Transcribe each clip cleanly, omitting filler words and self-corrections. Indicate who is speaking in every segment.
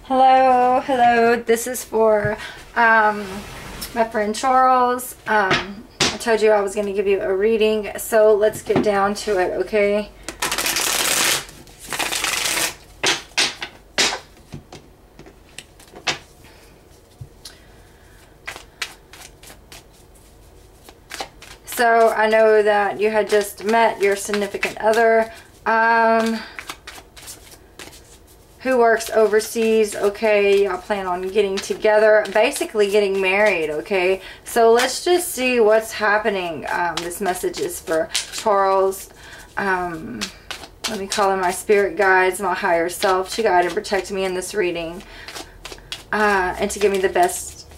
Speaker 1: Hello, hello. This is for my friend Charles. I told you I was going to give you a reading, so let's get down to it, okay? So I know that you had just met your significant other who works overseas, okay? Y'all plan on getting together, basically getting married, okay? So let's just see what's happening. This message is for Charles. Let me call in my spirit guides, my higher self, to guide and protect me in this reading, and to give me the best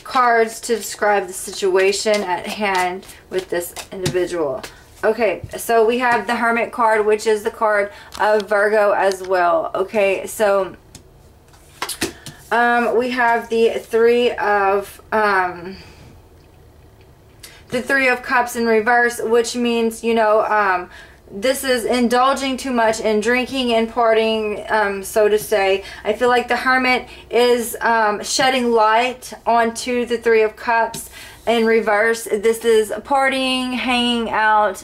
Speaker 1: cards to describe the situation at hand with this individual. Okay, so we have the Hermit card, which is the card of Virgo as well. Okay, so we have the Three of Cups in reverse, which means, you know, this is indulging too much in drinking and partying, so to say. I feel like the Hermit is shedding light onto the Three of Cups in reverse. This is partying, hanging out,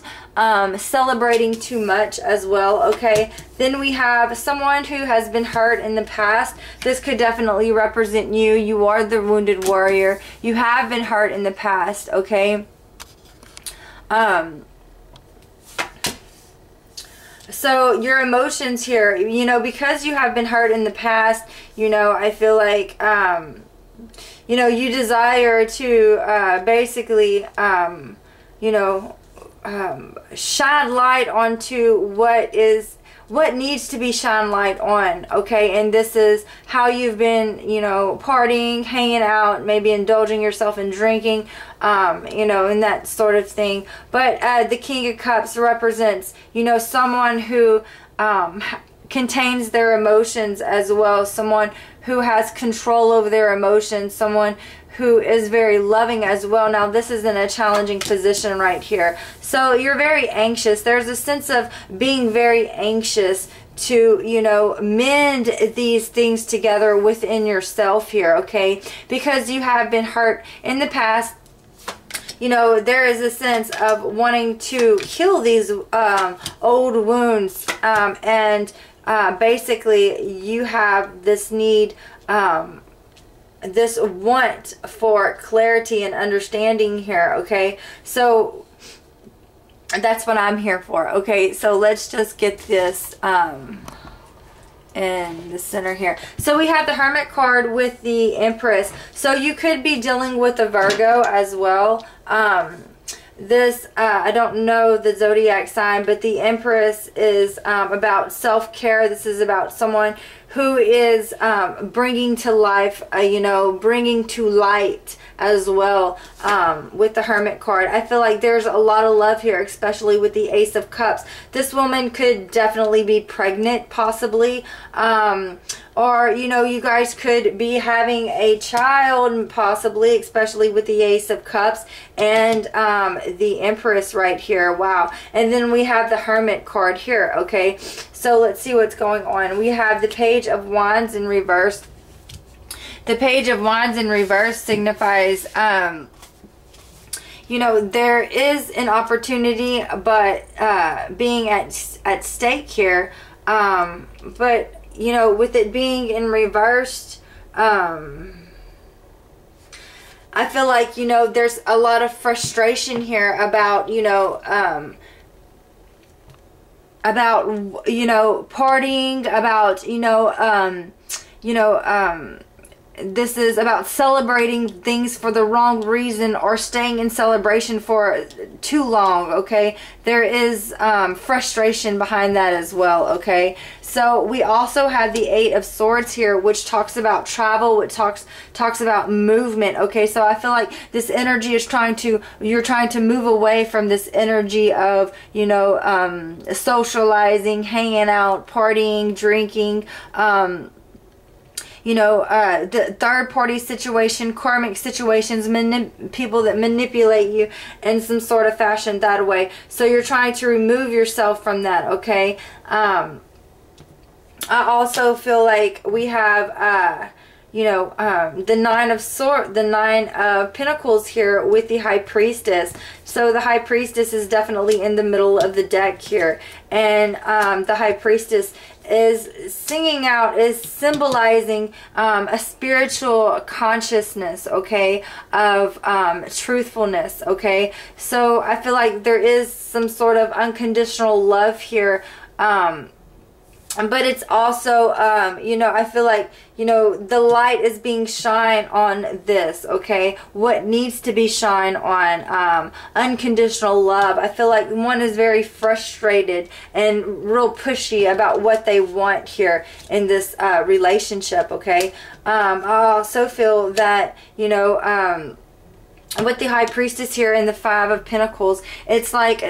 Speaker 1: celebrating too much as well, okay? Then we have someone who has been hurt in the past. This could definitely represent you. You are the wounded warrior. You have been hurt in the past, okay? So your emotions here, you know, because you have been hurt in the past, you know, I feel like, you know, you desire to basically, you know, shine light onto what needs to be shine light on, okay? And this is how you've been, you know, partying, hanging out, maybe indulging yourself in drinking, you know, and that sort of thing. But the King of Cups represents, you know, someone who contains their emotions as well, someone who has control over their emotions, someone who is very loving as well. Now this is in a challenging position right here. So you're very anxious. There's a sense of being very anxious to, you know, mend these things together within yourself here, okay? Because you have been hurt in the past. You know, there is a sense of wanting to heal these old wounds, and basically you have this need, this want for clarity and understanding here, okay? So that's what I'm here for, okay? So let's just get this in the center here. So we have the Hermit card with the Empress. So you could be dealing with a Virgo as well. This, I don't know the zodiac sign, but the Empress is about self-care. This is about someone who is bringing to life, you know, bringing to light as well with the Hermit card. I feel like there's a lot of love here, especially with the Ace of Cups. This woman could definitely be pregnant, possibly. Or, you know, you guys could be having a child, possibly, especially with the Ace of Cups and the Empress right here. Wow. And then we have the Hermit card here, okay? So let's see what's going on. We have the Page of Wands in reverse. The Page of Wands in reverse signifies, you know, there is an opportunity, but being at stake here. But, you know, with it being in reversed, I feel like, you know, there's a lot of frustration here about, you know, partying, about, this is about celebrating things for the wrong reason or staying in celebration for too long, okay? There is frustration behind that as well, okay? So we also have the Eight of Swords here, which talks about travel, which talks about movement, okay? So I feel like this energy is you're trying to move away from this energy of, you know, socializing, hanging out, partying, drinking, you know, the third party situation, karmic situations, people that manipulate you in some sort of fashion that way. So you're trying to remove yourself from that, okay? I also feel like we have, you know, the Nine of Pentacles here with the High Priestess. So the High Priestess is definitely in the middle of the deck here. And the High Priestess is singing out, is symbolizing a spiritual consciousness, okay, of truthfulness, okay. So I feel like there is some sort of unconditional love here, but it's also, you know, I feel like, you know, the light is being shined on this, okay? What needs to be shined on, unconditional love. I feel like one is very frustrated and real pushy about what they want here in this relationship, okay? I also feel that, you know, with the High Priestess here and the Five of Pentacles, it's like,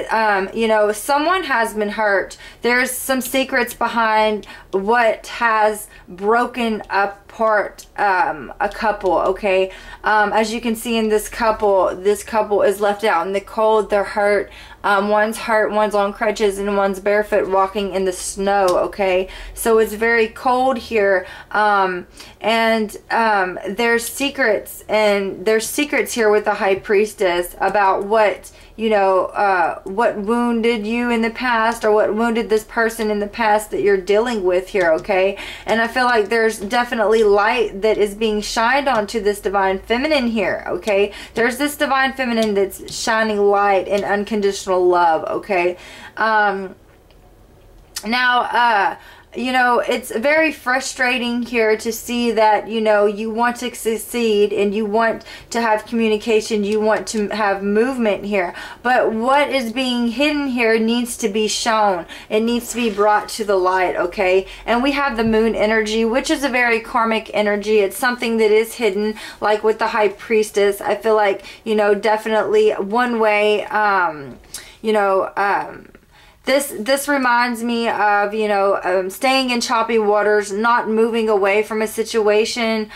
Speaker 1: you know, someone has been hurt. There's some secrets behind what has broken apart a couple, okay? As you can see in this couple is left out in the cold. They're hurt. One's on crutches, and one's barefoot walking in the snow, okay? So it's very cold here, and there's secrets here with the High Priestess about what, you know, what wounded you in the past, or what wounded this person in the past that you're dealing with here, okay? And I feel like there's definitely light that is being shined onto this Divine Feminine here, okay? There's this Divine Feminine that's shining light and unconditional love, okay? Now, you know, it's very frustrating here to see that, you know, you want to succeed and you want to have communication, you want to have movement here, but what is being hidden here needs to be shown. It needs to be brought to the light, okay? And we have the Moon energy, which is a very karmic energy. It's something that is hidden, like with the High Priestess. I feel like, you know, definitely one way, you know, this reminds me of, you know, staying in choppy waters, not moving away from a situation.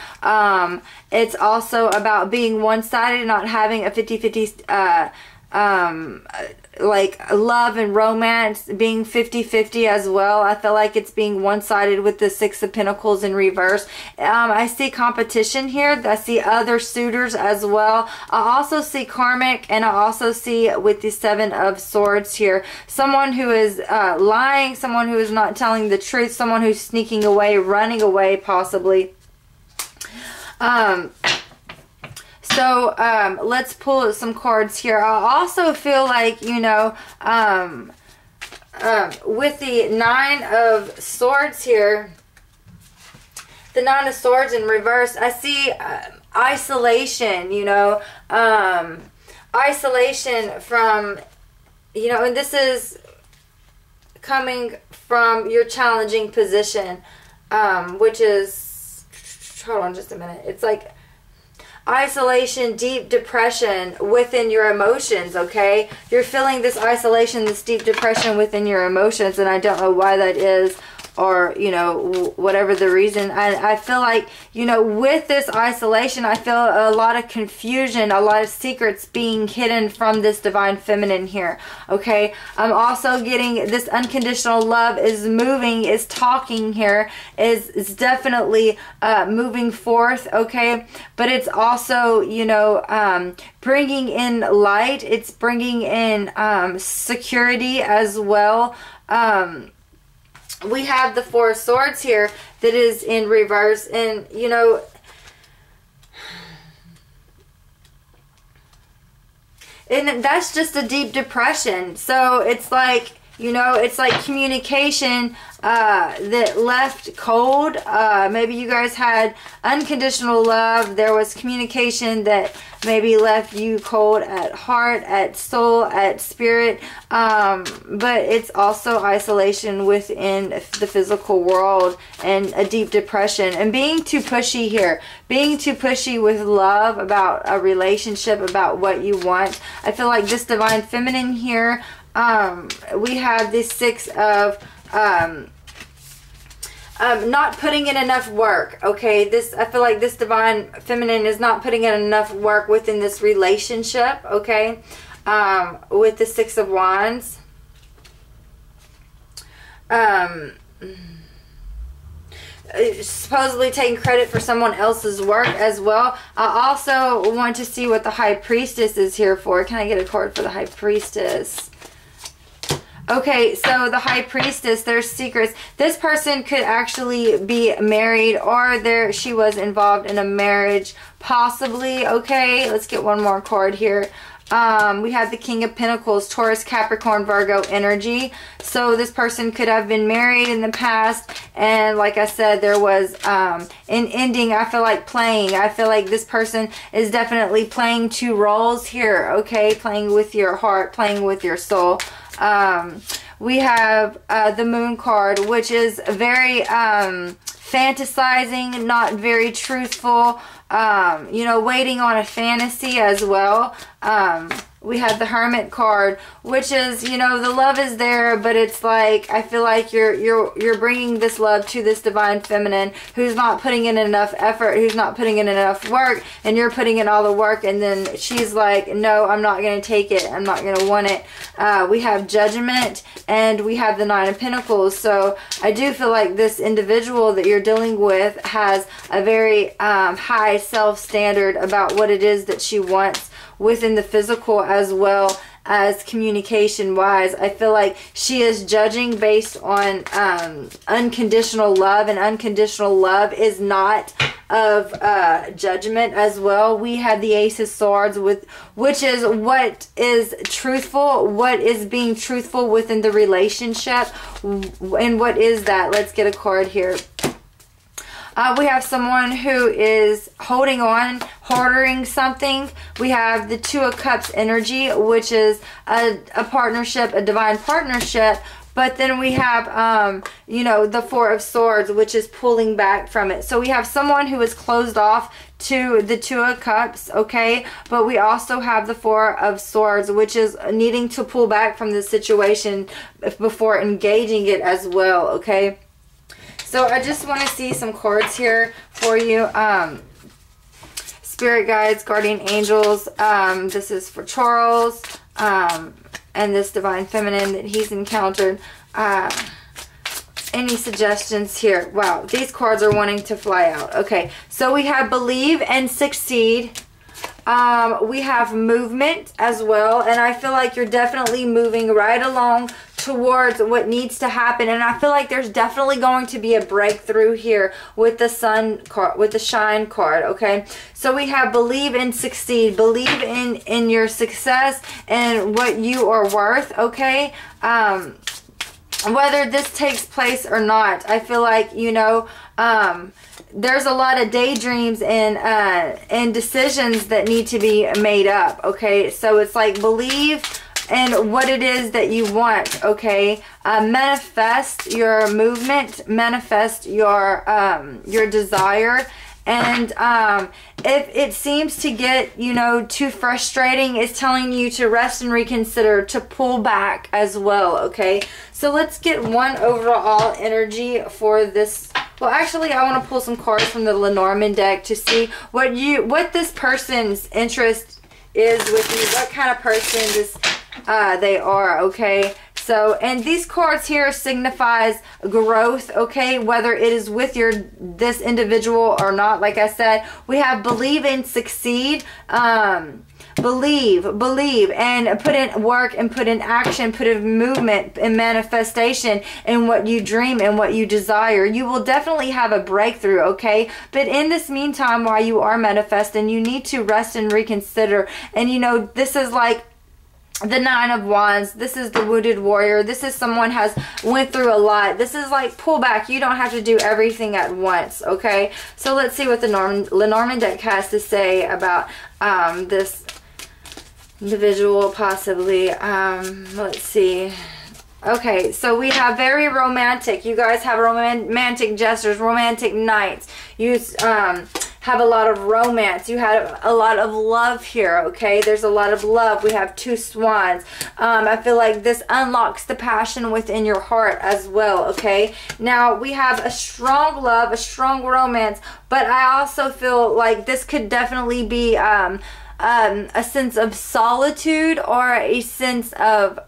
Speaker 1: It's also about being one-sided, not having a 50-50 like love and romance, being 50-50 as well. I feel like it's being one-sided with the Six of Pentacles in reverse. I see competition here. I see other suitors as well. I also see karmic, and I also see with the Seven of Swords here, someone who is lying, someone who is not telling the truth, someone who's sneaking away, running away possibly. So, let's pull some cards here. I also feel like, you know, with the Nine of Swords here, the Nine of Swords in reverse, I see isolation, you know, isolation from, you know, and this is coming from your challenging position, which is, hold on just a minute, it's like isolation, deep depression within your emotions, okay? You're feeling this isolation, this deep depression within your emotions, and I don't know why that is, or, you know, whatever the reason. I feel like, you know, with this isolation, I feel a lot of confusion, a lot of secrets being hidden from this Divine Feminine here, okay? I'm also getting this unconditional love is moving, is talking here, is definitely moving forth, okay? But it's also, you know, bringing in light. It's bringing in security as well. We have the Four of Swords here that is in reverse, and, you know, and that's just a deep depression. So it's like, you know, it's like communication that left cold. Maybe you guys had unconditional love. There was communication that maybe left you cold at heart, at soul, at spirit. But it's also isolation within the physical world and a deep depression. And being too pushy here. Being too pushy with love about a relationship, about what you want. I feel like this Divine Feminine here, we have this Six of not putting in enough work, okay? I feel like this Divine Feminine is not putting in enough work within this relationship, okay? With the Six of Wands. supposedly taking credit for someone else's work as well. I also want to see what the High Priestess is here for. Can I get a card for the High Priestess? Okay, so the High Priestess, there's secrets. This person could actually be married, or she was involved in a marriage, possibly. Okay, let's get one more card here. We have the King of Pentacles, Taurus, Capricorn, Virgo energy. So this person could have been married in the past, and like I said, there was an ending. I feel like I feel like this person is definitely playing two roles here, okay? Playing with your heart, playing with your soul. We have the Moon card, which is very fantasizing, not very truthful, you know, waiting on a fantasy as well. We have the Hermit card, which is, you know, the love is there, but it's like, I feel like you're bringing this love to this divine feminine who's not putting in enough effort, who's not putting in enough work, and you're putting in all the work, and then she's like, no, I'm not going to take it, I'm not going to want it. We have Judgment, and we have the Nine of Pentacles. So I do feel like this individual that you're dealing with has a very high self-standard about what it is that she wants within the physical, as well as communication wise. I feel like she is judging based on unconditional love, and unconditional love is not of judgment as well. We have the Ace of Swords, which is what is truthful, what is being truthful within the relationship, and what is that? Let's get a card here. We have someone who is holding on, hoarding something. We have the Two of Cups energy, which is a partnership, a divine partnership. But then we have, you know, the Four of Swords, which is pulling back from it. So we have someone who is closed off to the Two of Cups, okay? But we also have the Four of Swords, which is needing to pull back from the situation before engaging it as well, okay? So I just want to see some cards here for you. Spirit guides, guardian angels. This is for Charles and this divine feminine that he's encountered. Any suggestions here? Wow, these cards are wanting to fly out. Okay, so we have believe and succeed. We have movement as well, and I feel like you're definitely moving right along towards what needs to happen, and I feel like there's definitely going to be a breakthrough here with the Sun card, with the Shine card, okay? So we have believe and succeed. Believe in your success and what you are worth, okay? Whether this takes place or not, I feel like, you know, there's a lot of daydreams and decisions that need to be made up, okay? So it's like believe in what it is that you want, okay? Manifest your movement, manifest your desire. And if it seems to get, you know, too frustrating, it's telling you to rest and reconsider, to pull back as well, okay? So let's get one overall energy for this. Well, actually, I want to pull some cards from the Lenormand deck to see what this person's interest is with you, what kind of person they are, okay? So, and these cards here signifies growth, okay, whether it is with this individual or not. Like I said, we have believe and succeed. Believe, and put in work and put in action, put in movement and manifestation in what you dream and what you desire. You will definitely have a breakthrough, okay? But in this meantime, while you are manifesting, you need to rest and reconsider. And you know, this is like the Nine of Wands. This is the wounded warrior. This is someone has went through a lot. This is like pull back. You don't have to do everything at once, okay? So let's see what the Lenormand deck has to say about this individual, possibly. Let's see. Okay, so we have very romantic. You guys have romantic gestures, romantic nights. You have a lot of romance. You have a lot of love here, okay? There's a lot of love. We have two swans. I feel like this unlocks the passion within your heart as well, okay? Now, we have a strong love, a strong romance, but I also feel like this could definitely be a sense of solitude or a sense of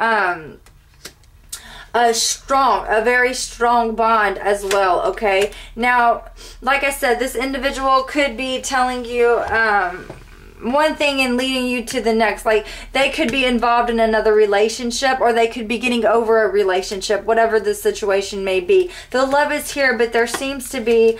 Speaker 1: a very strong bond as well, okay? Now, like I said, this individual could be telling you one thing and leading you to the next. Like, they could be involved in another relationship, or they could be getting over a relationship, whatever the situation may be. The love is here, but there seems to be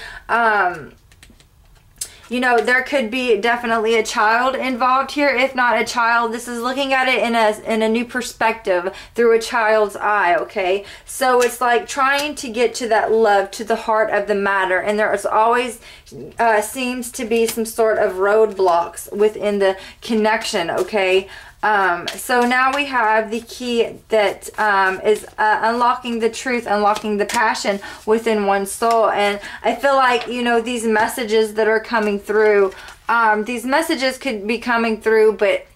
Speaker 1: you know, there could be definitely a child involved here. If not a child, this is looking at it in a new perspective through a child's eye, okay? So it's like trying to get to that love, to the heart of the matter. And there's always seems to be some sort of roadblocks within the connection, okay? So now we have the key that is unlocking the truth, unlocking the passion within one's soul. And I feel like, you know, these messages that are coming through, these messages could be coming through, but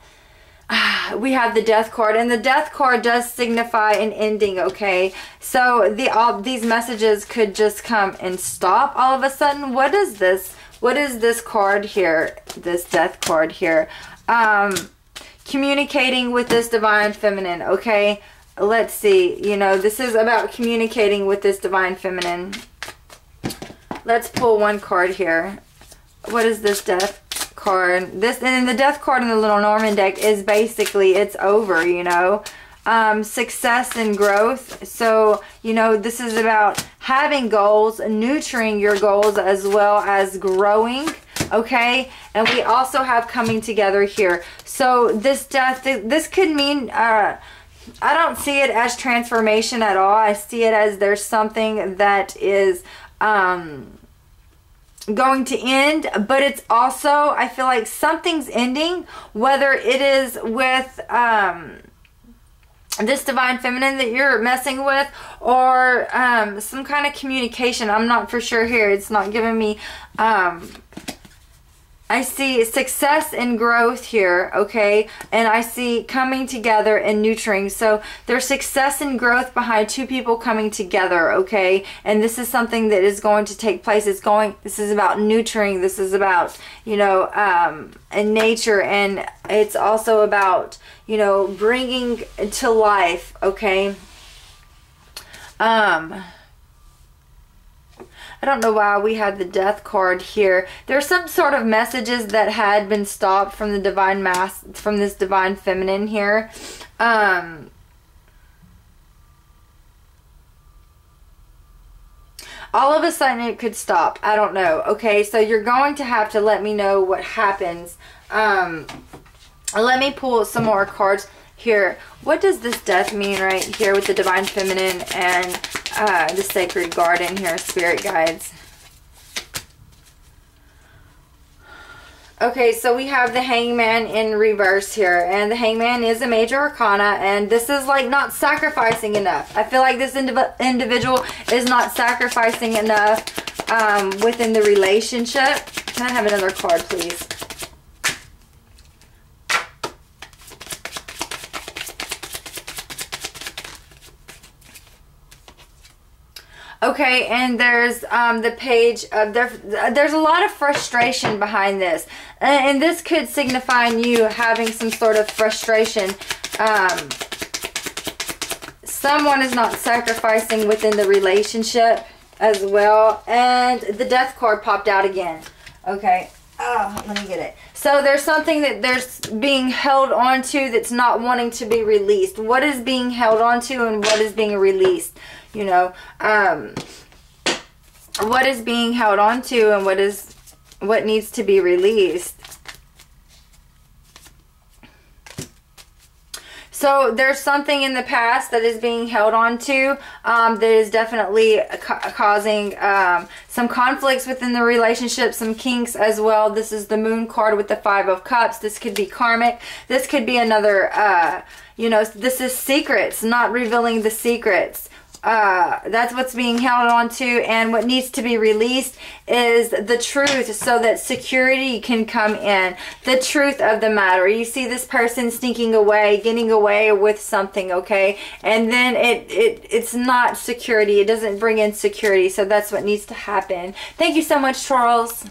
Speaker 1: we have the Death card, and the Death card does signify an ending, okay? So these messages could just come and stop all of a sudden. What is this? What is this card here? This Death card here. Communicating with this divine feminine, okay? Let's see. You know, this is about communicating with this divine feminine. Let's pull one card here. What is this Death card? This, and the Death card in the Lenormand deck is basically, it's over, you know. Success and growth. So, you know, this is about having goals, nurturing your goals, as well as growing, okay? And we also have coming together here. So this Death, this could mean, I don't see it as transformation at all. I see it as there's something that is going to end, but it's also, I feel like something's ending, whether it is with this divine feminine that you're messing with, or some kind of communication. I'm not for sure here. It's not giving me I see success and growth here, okay? And I see coming together and nurturing. So there's success and growth behind two people coming together, okay? And this is something that is going to take place. This is about nurturing. This is about, you know, and nature. And it's also about, you know, bringing to life, okay? I don't know why we had the Death card here. There's some sort of messages that had been stopped from the divine from this divine feminine here. All of a sudden it could stop. I don't know. Okay, so you're going to have to let me know what happens. Let me pull some more cards here. What does this Death mean right here with the divine feminine and the sacred garden here, spirit guides? Okay, so we have the Hangman in reverse here, and the Hangman is a major arcana, and this is like not sacrificing enough. I feel like this individual is not sacrificing enough within the relationship. Can I have another card, please? Okay, and there's the page of there's a lot of frustration behind this, and this could signify you having some sort of frustration. Someone is not sacrificing within the relationship as well, and the Death card popped out again. Okay, oh, let me get it. So there's something that there's being held onto that's not wanting to be released. What is being held onto and what is being released? You know, what is being held on to and what needs to be released. So there's something in the past that is being held on to that is definitely causing some conflicts within the relationship, some kinks as well. This is the Moon card with the Five of Cups. This could be karmic. This could be another, you know, this is secrets, not revealing the secrets. That's what's being held on to, and what needs to be released is the truth so that security can come in. The truth of the matter. You see this person sneaking away, getting away with something, okay? And then it's not security. It doesn't bring in security, so that's what needs to happen. Thank you so much, Charles.